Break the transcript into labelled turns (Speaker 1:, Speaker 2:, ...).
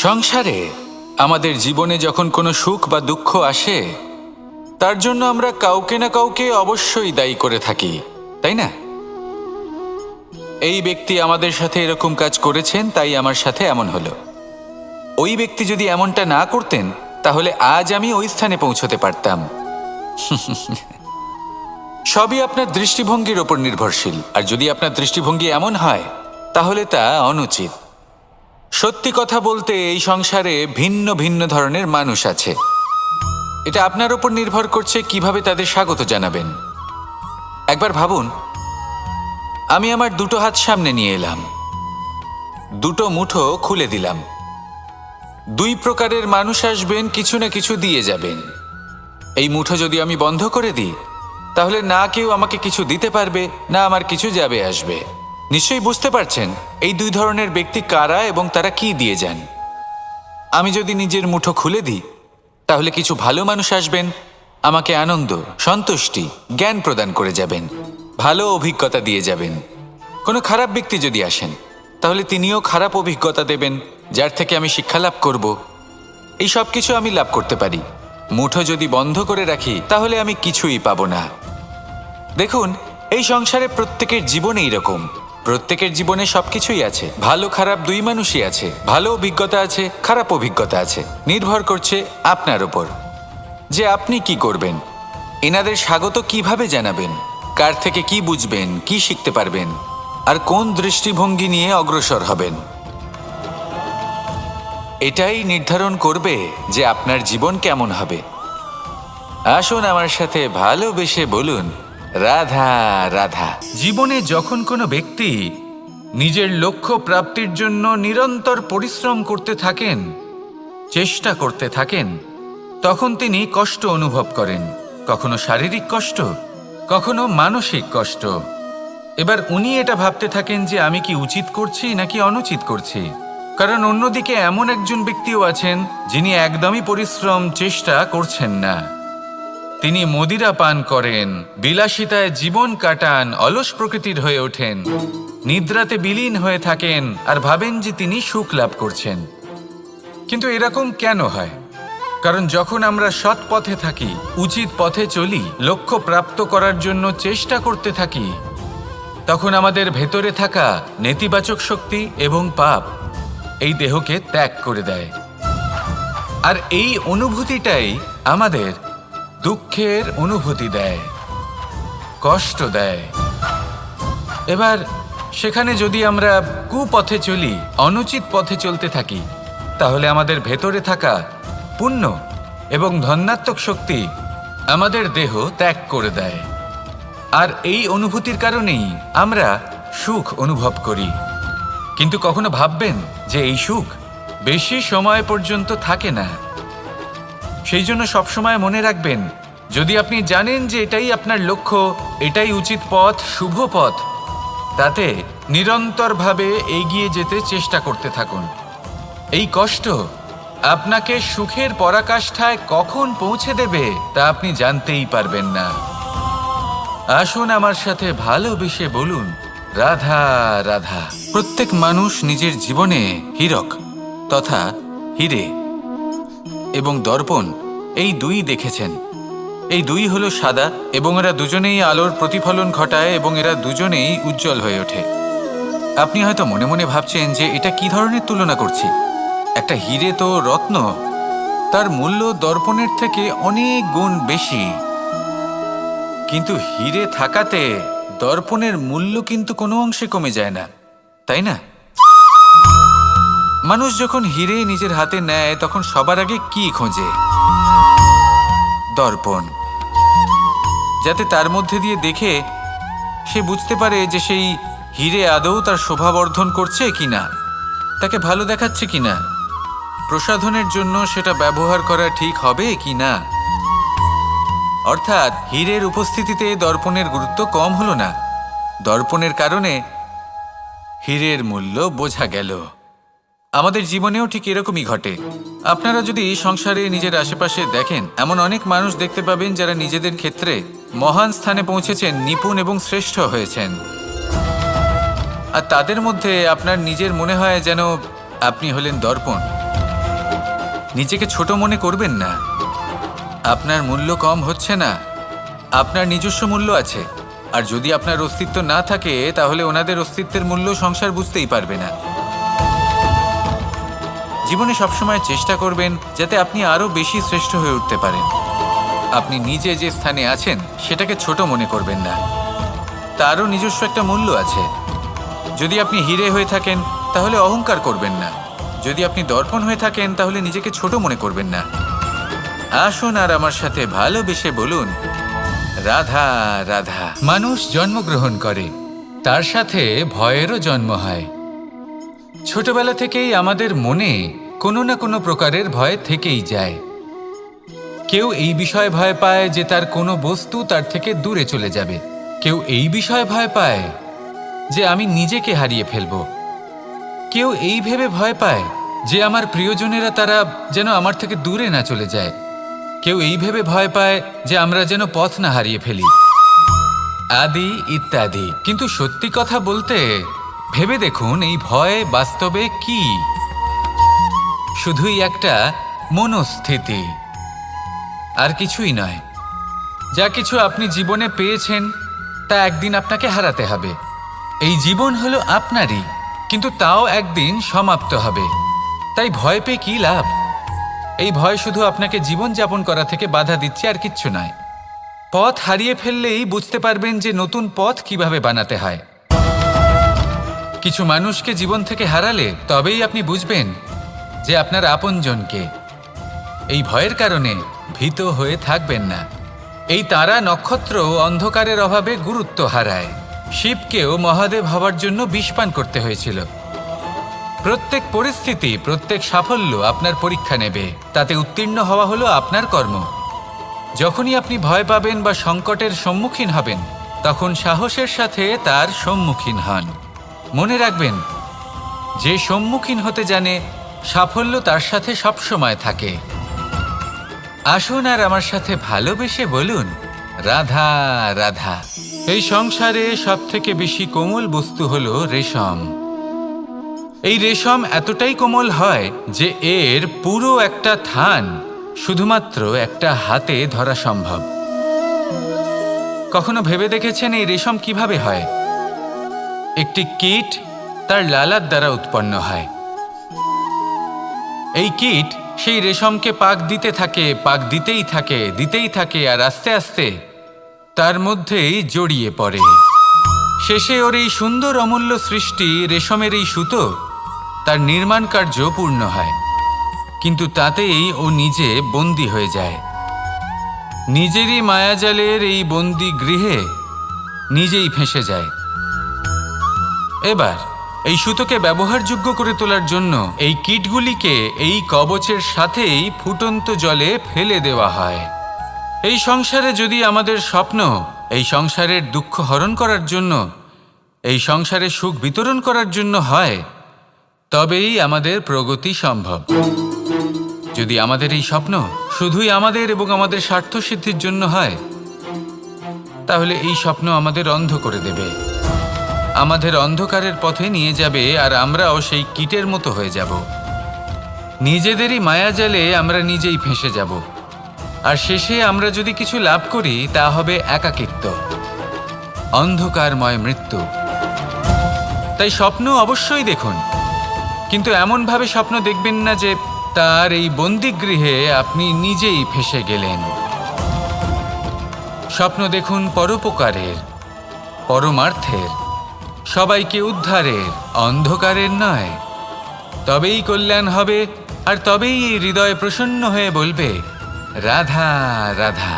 Speaker 1: সংসারে আমাদের জীবনে যখন কোনো সুখ বা দুঃখ আসে, তার জন্য আমরা কাউকে না কাউকে অবশ্যই দায়ী করে থাকি, তাই না? এই ব্যক্তি আমাদের সাথে এরকম কাজ করেছেন, তাই আমার সাথে এমন হলো। ওই ব্যক্তি যদি এমনটা না করতেন, তাহলে আজ আমি ওই স্থানে পৌঁছতে পারতাম। সবই আপনার দৃষ্টিভঙ্গির ওপর নির্ভরশীল, আর যদি আপনার দৃষ্টিভঙ্গি এমন হয়, তাহলে তা অনুচিত। সত্যি কথা বলতে, এই সংসারে ভিন্ন ভিন্ন ধরনের মানুষ আছে। এটা আপনার ওপর নির্ভর করছে কিভাবে তাদের স্বাগত জানাবেন। একবার ভাবুন, আমি আমার দুটো হাত সামনে নিয়ে এলাম, দুটো মুঠো খুলে দিলাম। দুই প্রকারের মানুষ আসবেন, কিছু না কিছু দিয়ে যাবেন। এই মুঠো যদি আমি বন্ধ করে দিই, তাহলে না কেউ আমাকে কিছু দিতে পারবে, না আমার কিছু যাবে আসবে। নিশ্চয়ই বুঝতে পারছেন এই দুই ধরনের ব্যক্তি কারা এবং তারা কি দিয়ে যান। আমি যদি নিজের মুঠো খুলে দিই, তাহলে কিছু ভালো মানুষ আসবেন, আমাকে আনন্দ, সন্তুষ্টি, জ্ঞান প্রদান করে যাবেন, ভালো অভিজ্ঞতা দিয়ে যাবেন। কোনো খারাপ ব্যক্তি যদি আসেন, তাহলে তিনিও খারাপ অভিজ্ঞতা দেবেন, যার থেকে আমি শিক্ষা লাভ করব। এই সব কিছু আমি লাভ করতে পারি। মুঠো যদি বন্ধ করে রাখি, তাহলে আমি কিছুই পাবো না। দেখুন, এই সংসারে প্রত্যেকের জীবনে এইরকম। প্রত্যেকের জীবনে সবকিছুই আছে, ভালো খারাপ দুই মানুষই আছে। ভালো অভিজ্ঞতা আছে, খারাপ অভিজ্ঞতা আছে। নির্ভর করছে আপনার ওপর যে আপনি কি করবেন, এনাদের স্বাগত কিভাবে জানাবেন, কার থেকে কি বুঝবেন, কি শিখতে পারবেন, আর কোন দৃষ্টিভঙ্গি নিয়ে অগ্রসর হবেন। এটাই নির্ধারণ করবে যে আপনার জীবন কেমন হবে। আসুন আমার সাথে ভালোবেসে বলুন, রাধা রাধা। জীবনে যখন কোনো ব্যক্তি নিজের লক্ষ্য প্রাপ্তির জন্য নিরন্তর পরিশ্রম করতে থাকেন, চেষ্টা করতে থাকেন, তখন তিনি কষ্ট অনুভব করেন। কখনো শারীরিক কষ্ট, কখনো মানসিক কষ্ট। এবার উনি এটা ভাবতে থাকেন যে আমি কি উচিত করছি নাকি অনুচিত করছি। কারণ অন্যদিকে এমন একজন ব্যক্তিও আছেন যিনি একদমই পরিশ্রম, চেষ্টা করছেন না। তিনি মদিরা পান করেন, বিলাসিতায় জীবন কাটান, অলস প্রকৃতির হয়ে ওঠেন, নিদ্রাতে বিলীন হয়ে থাকেন আর ভাবেন যে তিনি সুখ লাভ করছেন। কিন্তু এরকম কেন হয়? কারণ যখন আমরা সৎ পথে থাকি, উচিত পথে চলি, লক্ষ্য প্রাপ্ত করার জন্য চেষ্টা করতে থাকি, তখন আমাদের ভেতরে থাকা নেতিবাচক শক্তি এবং পাপ এই দেহকে ত্যাগ করে দেয়। আর এই অনুভূতিটাই আমাদের দুঃখের অনুভূতি দেয়, কষ্ট দেয়। এবার সেখানে যদি আমরা কুপথে চলি, অনুচিত পথে চলতে থাকি, তাহলে আমাদের ভেতরে থাকা পুণ্য এবং ধনাত্মক শক্তি আমাদের দেহ ত্যাগ করে দেয়। আর এই অনুভূতির কারণেই আমরা সুখ অনুভব করি। কিন্তু কখনো ভাববেন যে এই সুখ বেশি সময় পর্যন্ত থাকে না। সেই জন্য সবসময় মনে রাখবেন, যদি আপনি জানেন যে এটাই আপনার লক্ষ্য, এটাই উচিত পথ, শুভ পথ, তাতে নিরন্তরভাবে এগিয়ে যেতে চেষ্টা করতে থাকুন। এই কষ্ট আপনাকে সুখের পরাকাষ্ঠায় কখন পৌঁছে দেবে তা আপনি জানতেই পারবেন না। আসুন আমার সাথে ভালোবেসে বলুন, রাধা রাধা। প্রত্যেক মানুষ নিজের জীবনে হীরক তথা হিরে এবং দর্পণ এই দুই দেখেছেন। এই দুই হলো সাদা এবং এরা দুজনেই আলোর প্রতিফলন ঘটায় এবং এরা দুজনেই উজ্জ্বল হয়ে ওঠে। আপনি হয়তো মনে মনে ভাবছেন যে এটা কি ধরনের তুলনা করছি। একটা হিরে তো রত্ন, তার মূল্য দর্পণের থেকে অনেক গুণ বেশি। কিন্তু হিরে থাকাতে দর্পণের মূল্য কিন্তু কোনো অংশে কমে যায় না, তাই না? মানুষ যখন হিরে নিজের হাতে নেয়, তখন সবার আগে কি খোঁজে? দর্পণ, যাতে তার মধ্যে দিয়ে দেখে সে বুঝতে পারে যে সেই হিরে আদৌ তার শোভাবর্ধন করছে কিনা, তাকে ভালো দেখাচ্ছে কিনা, প্রসাধনের জন্য সেটা ব্যবহার করা ঠিক হবে কিনা। অর্থাৎ হীরের উপস্থিতিতে দর্পণের গুরুত্ব কম হলো না। দর্পণের কারণে হীরের মূল্য বোঝা গেল। আমাদের জীবনেও ঠিক এরকমই ঘটে। আপনারা যদি সংসারে নিজের আশেপাশে দেখেন, এমন অনেক মানুষ দেখতে পাবেন যারা নিজেদের ক্ষেত্রে মহান স্থানে পৌঁছেছেন, নিপুণ এবং শ্রেষ্ঠ হয়েছেন। আর তাদের মধ্যে আপনার নিজের মনে হয় যেন আপনি হলেন দর্পণ। নিজেকে ছোট মনে করবেন না। আপনার মূল্য কম হচ্ছে না, আপনার নিজস্ব মূল্য আছে। আর যদি আপনার অস্তিত্ব না থাকে তাহলে ওনাদের অস্তিত্বের মূল্য সংসার বুঝতেই পারবে না। জীবনে সবসময় চেষ্টা করবেন যাতে আপনি আরো বেশি শ্রেষ্ঠ হয়ে উঠতে পারেন। আপনি নিজে যে স্থানে আছেন সেটাকে ছোট মনে করবেন না, তারও নিজস্ব একটা মূল্য আছে। যদি আপনি হিরে হয়ে থাকেন তাহলে অহংকার করবেন না, যদি আপনি দর্পণ হয়ে থাকেন তাহলে নিজেকে ছোট মনে করবেন না। আসুন আর আমার সাথে ভালোবেসে বলুন, রাধা রাধা। মানুষ জন্মগ্রহণ করে, তার সাথে ভয়েরও জন্ম হয়। ছোটবেলা থেকেই আমাদের মনে কোনো না কোনো প্রকারের ভয় থেকেই যায়। কেউ এই বিষয়ে ভয় পায় যে তার কোনো বস্তু তার থেকে দূরে চলে যাবে, কেউ এই বিষয়ে ভয় পায় যে আমি নিজেকে হারিয়ে ফেলব, কেউ এই ভেবে ভয় পায় যে আমার প্রিয়জনেরা তারা যেন আমার থেকে দূরে না চলে যায়, কেউ এই ভেবে ভয় পায় যে আমরা যেন পথ না হারিয়ে ফেলি, আদি ইত্যাদি। কিন্তু সত্যি কথা বলতে ভেবে দেখুন, এই ভয় বাস্তবে কি? শুধুই একটা মনস্থিতি, আর কিছুই নয়। যা কিছু আপনি জীবনে পেয়েছেন তা একদিন আপনাকে হারাতে হবে। এই জীবন হলো আপনারই, কিন্তু তাও একদিন সমাপ্ত হবে। তাই ভয় পেয়ে কি লাভ? এই ভয় শুধু আপনাকে জীবনযাপন করা থেকে বাধা দিচ্ছে, আর কিচ্ছু নয়। পথ হারিয়ে ফেললেই বুঝতে পারবেন যে নতুন পথ কিভাবে বানাতে হয়। কিছু মানুষকে জীবন থেকে হারালে তবেই আপনি বুঝবেন যে আপনার আপনজনকে। এই ভয়ের কারণে ভীত হয়ে থাকবেন না। এই তারা নক্ষত্র অন্ধকারের অভাবে গুরুত্ব হারায়। শিবকেও মহাদেব হওয়ার জন্য বিষ পান করতে হয়েছিল। প্রত্যেক পরিস্থিতি, প্রত্যেক সাফল্য আপনার পরীক্ষা নেবে, তাতে উত্তীর্ণ হওয়া হলো আপনার কর্ম। যখনই আপনি ভয় পাবেন বা সংকটের সম্মুখীন হবেন, তখন সাহসের সাথে তার সম্মুখীন হন। মনে রাখবেন, যে সম্মুখীন হতে জানে সাফল্য তার সাথে সবসময় থাকে। আসুন আর আমার সাথে ভালোবেসে বলুন, রাধা রাধা। এই সংসারে সবথেকে বেশি কোমল বস্তু হলো রেশম। এই রেশম এতটাই কোমল হয় যে এর পুরো একটা থান শুধুমাত্র একটা হাতে ধরা সম্ভব। কখনো ভেবে দেখেছেন এই রেশম কিভাবে হয়? একটি কীট তার লালার দ্বারা উৎপন্ন হয়। এই কীট সেই রেশমকে পাক দিতে থাকে, পাক দিতেই থাকে, দিতেই থাকে, আর আস্তে আস্তে তার মধ্যেই জড়িয়ে পড়ে। শেষে ওর এই সুন্দর অমূল্য সৃষ্টি রেশমের এই সুতো, তার নির্মাণ কার্য পূর্ণ হয়। কিন্তু তাতেই ও নিজে বন্দী হয়ে যায়। নিজেরই মায়াজালের এই বন্দী গৃহে নিজেই ফেঁসে যায়। এবার এই সুতোকে ব্যবহারযোগ্য করে তোলার জন্য এই কীটগুলিকে এই কবচের সাথেই ফুটন্ত জলে ফেলে দেওয়া হয়। এই সংসারে যদি আমাদের স্বপ্ন এই সংসারের দুঃখ হরণ করার জন্য, এই সংসারে সুখ বিতরণ করার জন্য হয়, তবেই আমাদের প্রগতি সম্ভব। যদি আমাদের এই স্বপ্ন শুধুই আমাদের এবং আমাদের স্বার্থ সিদ্ধির জন্য হয়, তাহলে এই স্বপ্ন আমাদের অন্ধ করে দেবে, আমাদের অন্ধকারের পথে নিয়ে যাবে, আর আমরাও সেই কীটের মতো হয়ে যাব। নিজেদেরই মায়াজালে আমরা নিজেই ফেঁসে যাব, আর শেষে আমরা যদি কিছু লাভ করি তা হবে একাকিত্ব, অন্ধকারময় মৃত্যু। তাই স্বপ্ন অবশ্যই দেখুন, কিন্তু এমনভাবে স্বপ্ন দেখবেন না যে তার এই বন্দিগৃহে আপনি নিজেই ফেঁসে গেলেন। স্বপ্ন দেখুন পরোপকারের, পরমার্থের, সবাইকে উদ্ধারের, অন্ধকারের নয়। তবেই কল্যাণ হবে, আর তবেই এই হৃদয় প্রসন্ন হয়ে বলবে, রাধা রাধা।